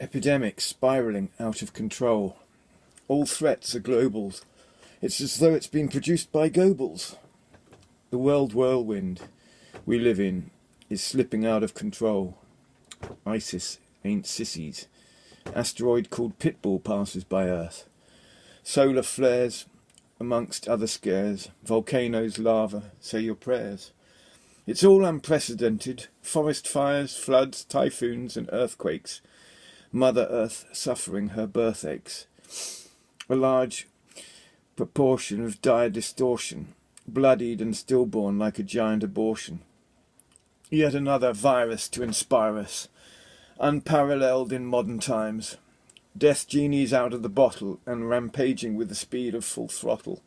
Epidemics spiralling out of control. All threats are globals. It's as though it's been produced by Goebbels. The world whirlwind we live in is slipping out of control. ISIS ain't sissies. Asteroid called Pitbull passes by Earth. Solar flares, amongst other scares. Volcanoes, lava, say your prayers. It's all unprecedented. Forest fires, floods, typhoons and earthquakes. Mother Earth suffering her birth aches. A large proportion of dire distortion, bloodied and stillborn like a giant abortion. Yet another virus to inspire us, unparalleled in modern times. Death genies out of the bottle and rampaging with the speed of full throttle.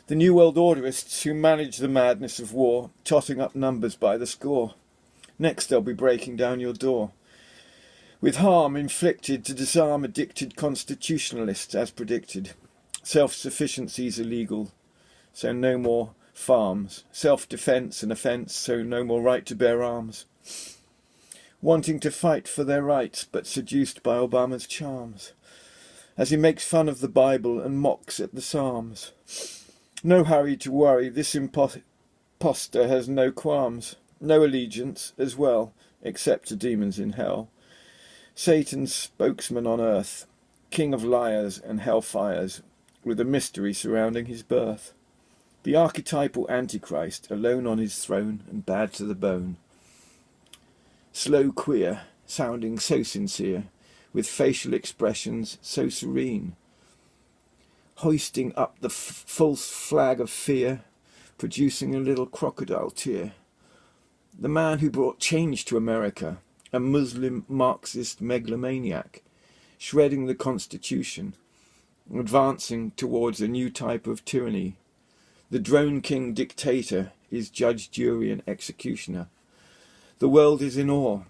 The New World Orderists who manage the madness of war, totting up numbers by the score. Next they'll be breaking down your door, with harm inflicted to disarm addicted constitutionalists as predicted. Self-sufficiency's illegal, so no more farms. Self-defence an offence, so no more right to bear arms. Wanting to fight for their rights, but seduced by Obama's charms, as he makes fun of the Bible and mocks at the Psalms. No hurry to worry, this impostor has no qualms, no allegiance as well, except to demons in hell. Satan's spokesman on earth, king of liars and hellfires, with a mystery surrounding his birth. The archetypal Antichrist, alone on his throne and bad to the bone. Slow queer, sounding so sincere, with facial expressions so serene. Hoisting up the false flag of fear, producing a little crocodile tear. The man who brought change to America, a Muslim Marxist megalomaniac, shredding the Constitution, advancing towards a new type of tyranny. The drone king dictator is judge, jury and executioner. The world is in awe,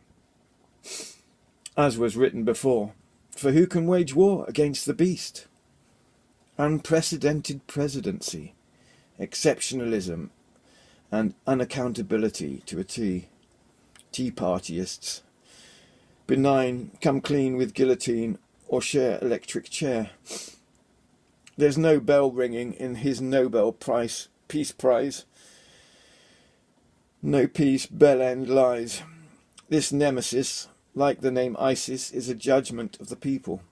as was written before, for who can wage war against the beast? Unprecedented presidency, exceptionalism and unaccountability to a T. Tea partyists, benign, come clean with guillotine or share electric chair. There's no bell ringing in his Nobel Peace Prize. No peace, bell end lies. This nemesis, like the name ISIS, is a judgment of the people,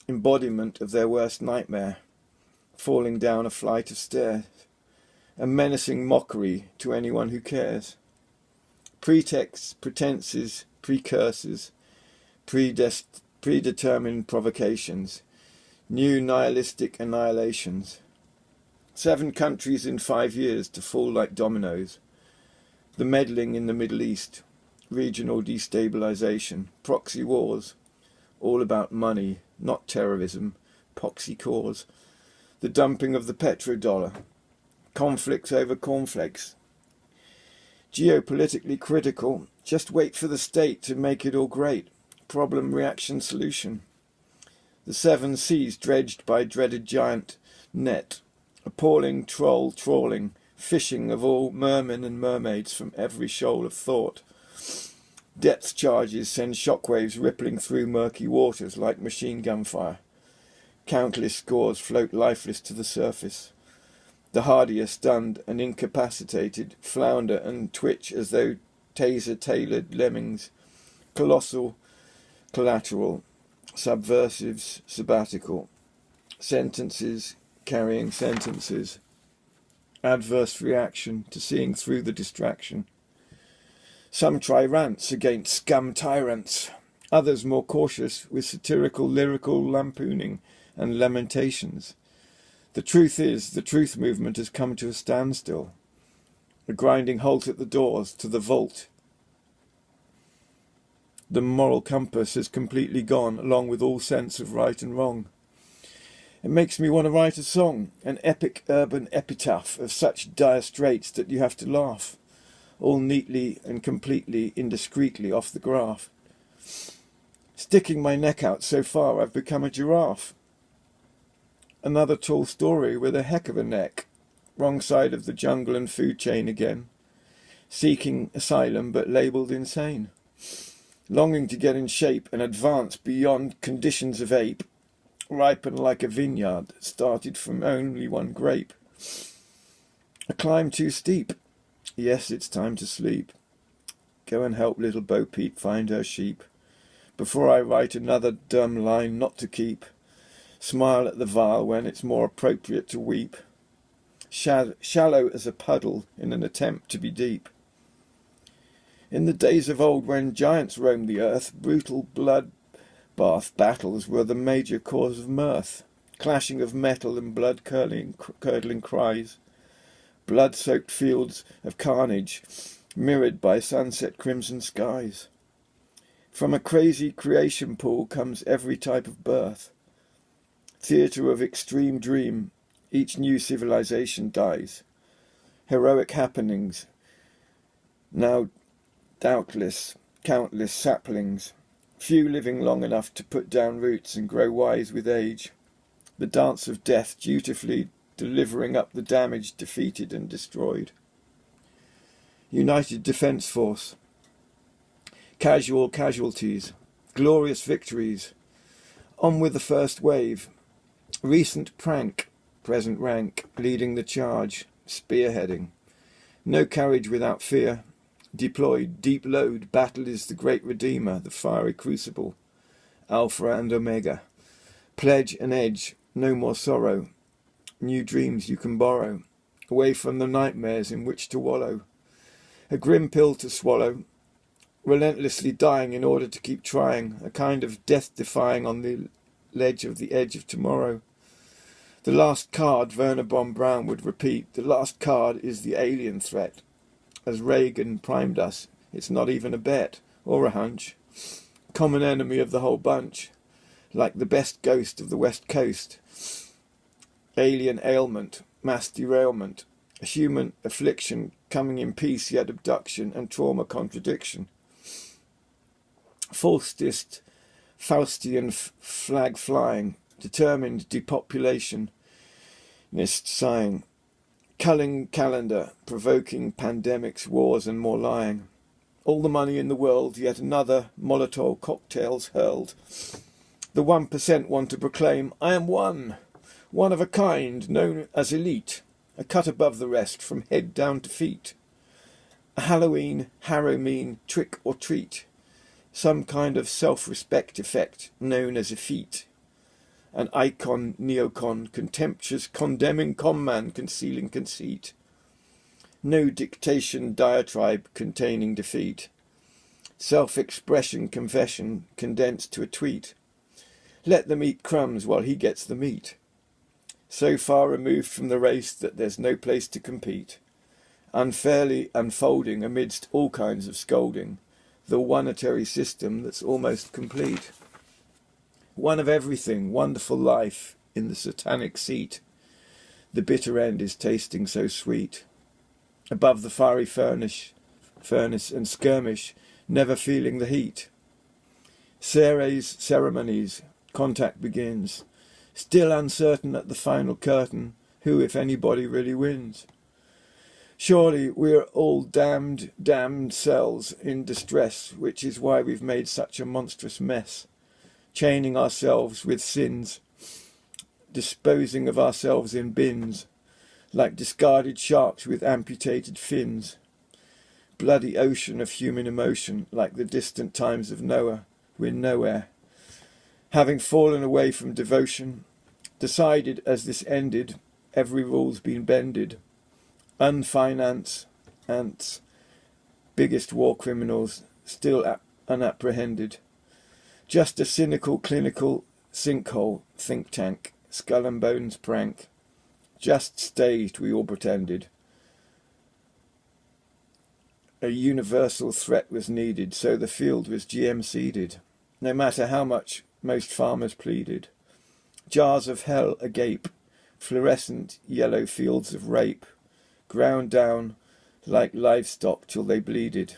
embodiment of their worst nightmare, falling down a flight of stairs, a menacing mockery to anyone who cares. Pretexts, pretenses, precursors, predetermined provocations, new nihilistic annihilations. 7 countries in 5 years to fall like dominoes. The meddling in the Middle East, regional destabilization, proxy wars, all about money, not terrorism, poxy cause. The dumping of the petrodollar, conflicts over cornflakes. Geopolitically critical, just wait for the state to make it all great. Problem, reaction, solution. The 7 seas dredged by dreaded giant net. Appalling troll trawling, fishing of all mermen and mermaids from every shoal of thought. Depth charges send shockwaves rippling through murky waters like machine gun fire. Countless scores float lifeless to the surface. The hardy are stunned and incapacitated, flounder and twitch as though taser-tailored lemmings. Colossal, collateral, subversives, sabbatical. Sentences carrying sentences. Adverse reaction to seeing through the distraction. Some try rants against scum tyrants, others more cautious with satirical lyrical lampooning and lamentations. The truth is, the truth movement has come to a standstill, a grinding halt at the doors to the vault. The moral compass has completely gone, along with all sense of right and wrong. It makes me want to write a song, an epic urban epitaph of such dire straits that you have to laugh, all neatly and completely indiscreetly off the graph. Sticking my neck out so far I've become a giraffe. Another tall story with a heck of a neck, wrong side of the jungle and food chain again, seeking asylum but labelled insane. longing to get in shape and advance beyond conditions of ape, ripen like a vineyard that started from only one grape. A climb too steep. Yes, it's time to sleep. Go and help little Bo Peep find her sheep, before I write another dumb line not to keep. Smile at the vile when it's more appropriate to weep. Shallow as a puddle in an attempt to be deep. In the days of old when giants roamed the earth, brutal blood-bath battles were the major cause of mirth, clashing of metal and blood-curdling cries, blood-soaked fields of carnage, mirrored by sunset crimson skies. From a crazy creation pool comes every type of birth, theatre of extreme dream, each new civilization dies. Heroic happenings, now doubtless countless saplings, few living long enough to put down roots and grow wise with age. The dance of death dutifully delivering up the damage defeated and destroyed. United Defence Force. Casual casualties. Glorious victories. On with the first wave. Recent prank. Present rank. Leading the charge. Spearheading. No carriage without fear. Deployed. Deep load. Battle is the great redeemer. The fiery crucible. Alpha and Omega. Pledge and edge. No more sorrow. New dreams you can borrow. Away from the nightmares in which to wallow. A grim pill to swallow. Relentlessly dying in order to keep trying. A kind of death-defying on the edge of tomorrow. The last card, Werner von Braun would repeat, the last card is the alien threat. As Reagan primed us, it's not even a bet, or a hunch. Common enemy of the whole bunch. Like the best ghost of the West Coast. Alien ailment, mass derailment. A human affliction coming in peace yet abduction and trauma contradiction. Falsest Faustian flag flying, determined depopulation, nist sighing, culling calendar, provoking pandemics, wars and more lying. All the money in the world, yet another Molotov cocktails hurled. The 1% want to proclaim, I am one of a kind, known as elite, a cut above the rest from head down to feet. A Halloween, harrow-mean, trick or treat. Some kind of self-respect effect known as a feat. An icon, neocon, contemptuous, condemning conman concealing conceit. No dictation diatribe containing defeat. Self-expression confession condensed to a tweet. Let them eat crumbs while he gets the meat. So far removed from the race that there's no place to compete. Unfairly unfolding amidst all kinds of scolding. The onetary system that's almost complete. One of everything, wonderful life in the satanic seat. The bitter end is tasting so sweet. Above the fiery furnace and skirmish, never feeling the heat. Ceres ceremonies, contact begins. Still uncertain at the final curtain, who, if anybody, really wins. Surely we're all damned cells in distress, which is why we've made such a monstrous mess. Chaining ourselves with sins, disposing of ourselves in bins, like discarded sharks with amputated fins. Bloody ocean of human emotion, like the distant times of Noah, we're nowhere. Having fallen away from devotion, decided as this ended, every rule's been bended. Unfinanced ants, biggest war criminals, still unapprehended. Just a cynical, clinical sinkhole, think tank, skull and bones prank. Just staged, we all pretended. A universal threat was needed, so the field was GM seeded, no matter how much most farmers pleaded. Jars of hell agape, fluorescent yellow fields of rape, ground down like livestock till they bleeded.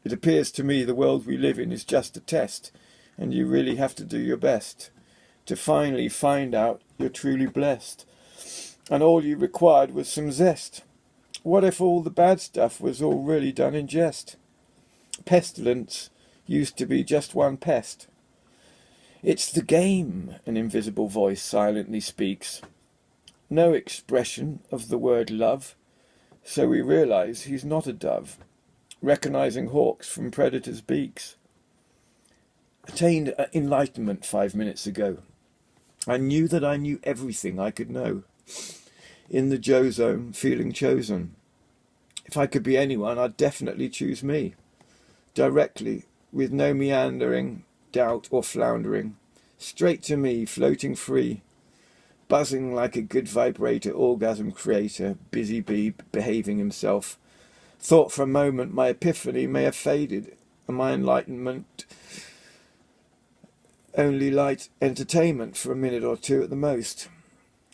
It appears to me the world we live in is just a test, and you really have to do your best to finally find out you're truly blessed. And all you required was some zest. What if all the bad stuff was all really done in jest? Pestilence, used to be just one pest. It's the game, an invisible voice silently speaks. No expression of the word love, so we realise he's not a dove, recognising hawks from predators' beaks. Attained enlightenment 5 minutes ago. I knew that I knew everything I could know. In the Joe zone, feeling chosen. If I could be anyone, I'd definitely choose me. Directly, with no meandering, doubt or floundering. Straight to me, floating free. Buzzing like a good vibrator, orgasm creator, busy bee behaving himself. Thought for a moment my epiphany may have faded, and my enlightenment only light entertainment for a minute or two at the most.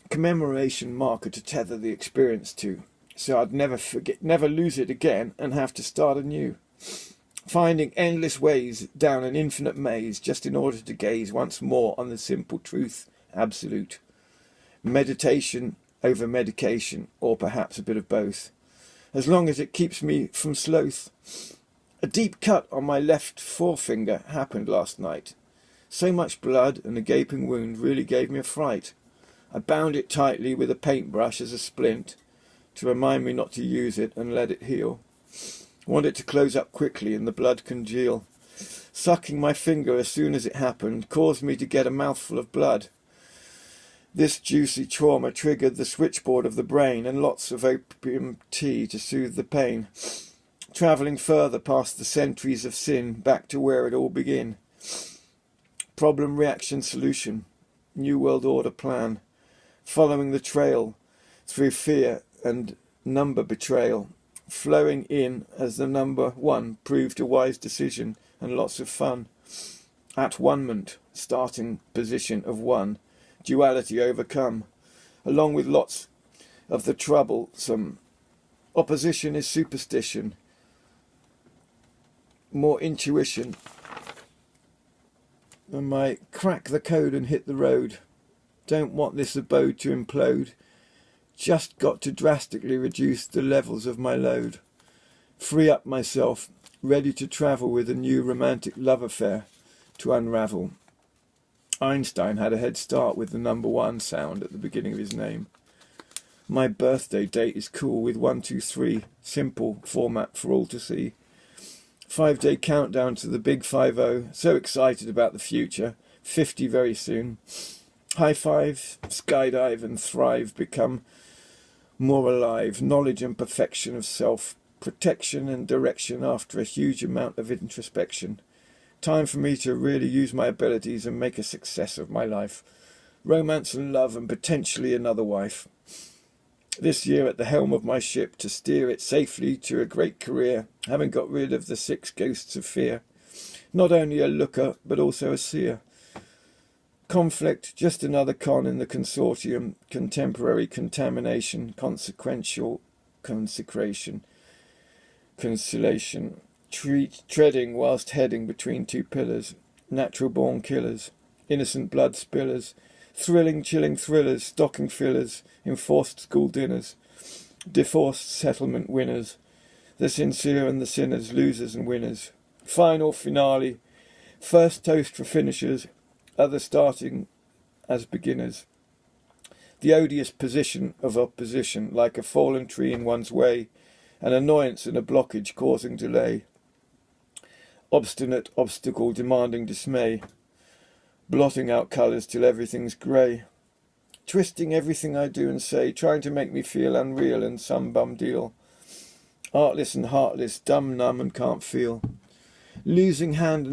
Commemoration marker to tether the experience to, so I'd never lose it again and have to start anew. Finding endless ways down an infinite maze just in order to gaze once more on the simple truth, absolute. Meditation over medication, or perhaps a bit of both, as long as it keeps me from sloth. A deep cut on my left forefinger happened last night. So much blood and a gaping wound really gave me a fright. I bound it tightly with a paintbrush as a splint to remind me not to use it and let it heal. I want it to close up quickly and the blood congeal. Sucking my finger as soon as it happened caused me to get a mouthful of blood. This juicy trauma triggered the switchboard of the brain and lots of opium tea to soothe the pain. Travelling further past the centuries of sin back to where it all began. Problem, reaction, solution. New World Order plan. Following the trail through fear and number betrayal. Flowing in as the number one proved a wise decision and lots of fun. At one-ment, starting position of one. Duality overcome. Along with lots of the troublesome. Opposition is superstition. More intuition. And my crack the code and hit the road. Don't want this abode to implode. Just got to drastically reduce the levels of my load. Free up myself, ready to travel with a new romantic love affair to unravel. Einstein had a head start with the number one sound at the beginning of his name. My birthday date is cool with 1, 2, 3, simple format for all to see. 5-day countdown to the big 5-0, so excited about the future, 50 very soon. High five, skydive and thrive, become more alive, knowledge and perfection of self, protection and direction after a huge amount of introspection. Time for me to really use my abilities and make a success of my life. Romance and love and potentially another wife. This year at the helm of my ship to steer it safely to a great career, having got rid of the 6 ghosts of fear. Not only a looker, but also a seer. Conflict, just another con in the consortium. Contemporary contamination, consequential consecration. Conciliation. Treading whilst heading between 2 pillars. Natural-born killers. Innocent blood spillers. Thrilling, chilling thrillers, stocking fillers, enforced school dinners, divorced settlement winners, the sincere and the sinners, losers and winners. Final finale, first toast for finishers, others starting as beginners. The odious position of opposition, like a fallen tree in one's way, an annoyance and a blockage causing delay. Obstinate obstacle demanding dismay. Blotting out colours till everything's grey. Twisting everything I do and say, trying to make me feel unreal in some bum deal. Artless and heartless, dumb, numb and can't feel. Losing hand and